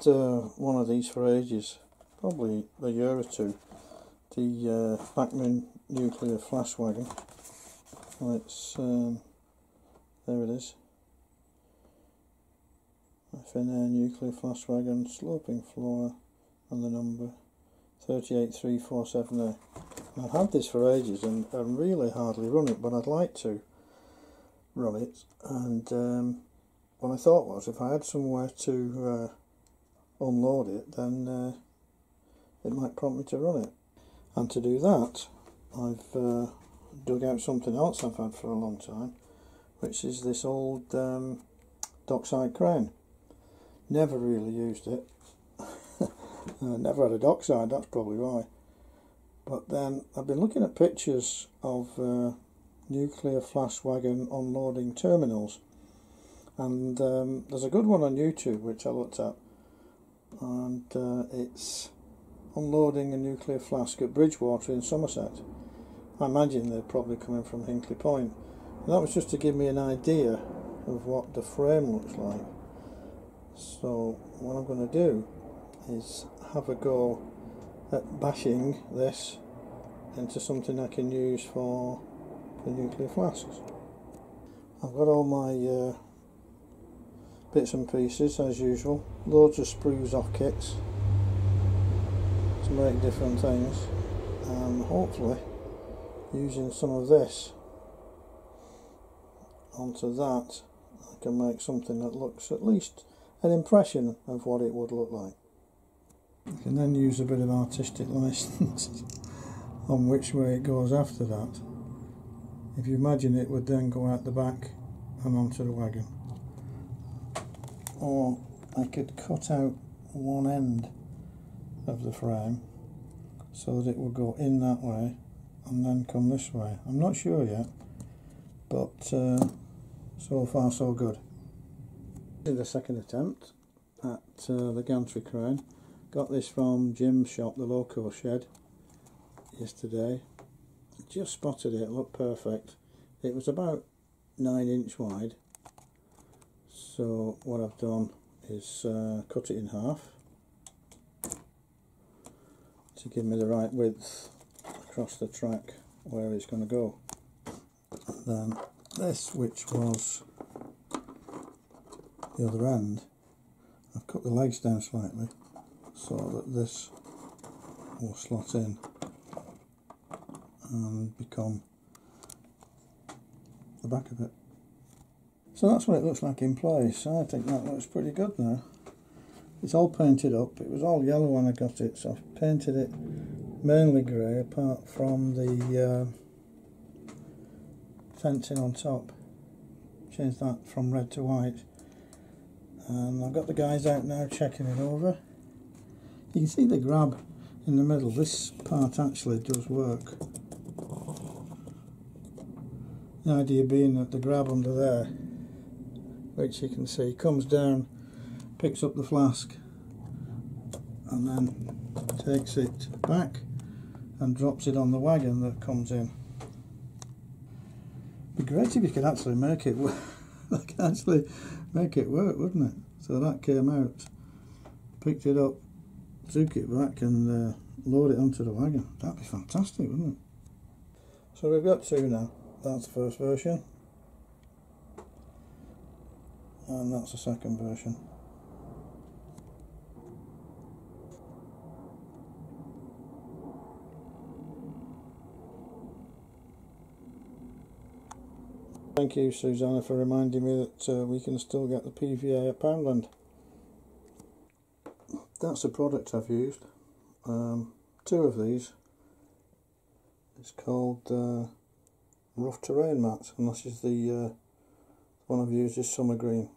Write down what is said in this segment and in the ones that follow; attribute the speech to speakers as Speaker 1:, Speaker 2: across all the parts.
Speaker 1: one of these for ages, probably a year or two, the Bachmann Nuclear Flask Wagon. It's there it is. Thin air nuclear flask wagon, sloping floor, and the number 38347A. I've had this for ages and really hardly run it, but I'd like to run it. And what I thought was, if I had somewhere to unload it, then it might prompt me to run it. And to do that, I've dug out something else I've had for a long time, which is this old dockside crane. Never really used it. Never had a dockside, that's probably why. But then I've been looking at pictures of nuclear flask wagon unloading terminals, and there's a good one on YouTube which I looked at, and it's unloading a nuclear flask at Bridgewater in Somerset. I imagine they're probably coming from Hinkley Point. And that was just to give me an idea of what the frame looks like. So what I'm going to do is have a go at bashing this into something I can use for the nuclear flasks. I've got all my bits and pieces as usual, loads of sprues off kits to make different things, and hopefully using some of this onto that I can make something that looks at least an impression of what it would look like. You can then use a bit of artistic license on which way it goes after that. If you imagine it would then go out the back and onto the wagon. Or I could cut out one end of the frame so that it would go in that way and then come this way. I'm not sure yet, but so far so good. This is the second attempt at the Gantry Crane. Got this from Jim's shop, the Loco Shed, yesterday. Just spotted it, looked perfect. It was about 9" wide. So what I've done is cut it in half to give me the right width across the track where it's going to go. And then this, which was the other end, I've cut the legs down slightly so that this will slot in and become the back of it. So that's what it looks like in place. I think that looks pretty good now. It's all painted up. It was all yellow when I got it, so I've painted it mainly grey apart from the fencing on top. Changed that from red to white. And I've got the guys out now checking it over. You can see the grab in the middle. This part actually does work. The idea being that the grab under there, which you can see, comes down, picks up the flask and then takes it back and drops it on the wagon that comes in. It'd be great if you could actually make it work. Make it work, wouldn't it? So that came out, picked it up, took it back and load it onto the wagon. That'd be fantastic, wouldn't it? So we've got two now. That's the first version, and that's the second version. Thank you, Susanna, for reminding me that we can still get the PVA at Poundland. That's the product I've used. Two of these. It's called rough terrain mat, and this is the one I've used is summer green.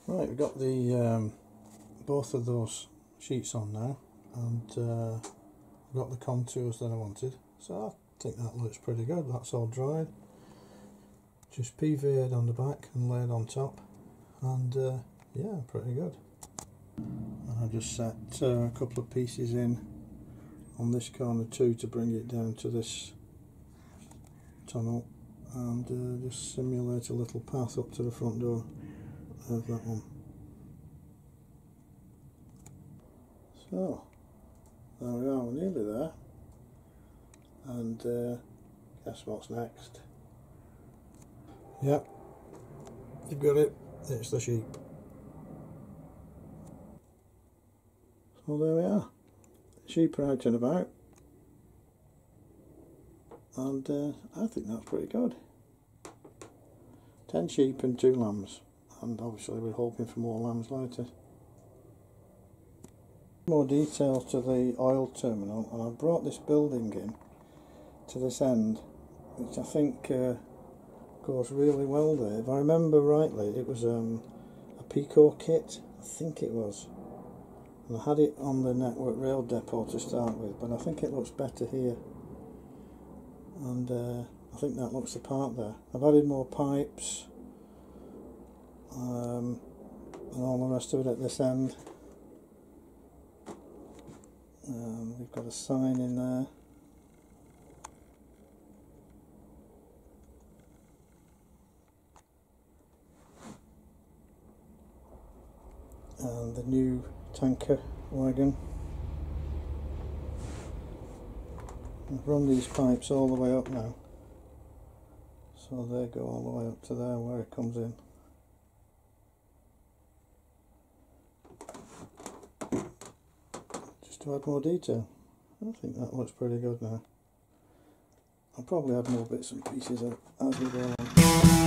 Speaker 1: Right, we've got the both of those sheets on now, and I've got the contours that I wanted, so I think that looks pretty good. That's all dried, just PVA'd on the back and laid on top, and yeah, pretty good. And I just set a couple of pieces in on this corner too to bring it down to this tunnel and just simulate a little path up to the front door. There's that one. So there we are, we're nearly there, and guess what's next? Yep, you've got it, it's the sheep. So there we are, sheep are out and about, and I think that's pretty good. 10 sheep and 2 lambs, and obviously we're hoping for more lambs later. More details to the oil terminal, and I've brought this building in to this end, which I think goes really well there. If I remember rightly, it was a Pico kit, I think it was, and I had it on the Network Rail depot to start with, but I think it looks better here, and I think that looks the part there. I've added more pipes and all the rest of it at this end. We've got a sign in there. And the new tanker wagon. I've run these pipes all the way up now, so they go all the way up to there where it comes in. To add more detail. I think that looks pretty good now. I'll probably add more bits and pieces as we go on.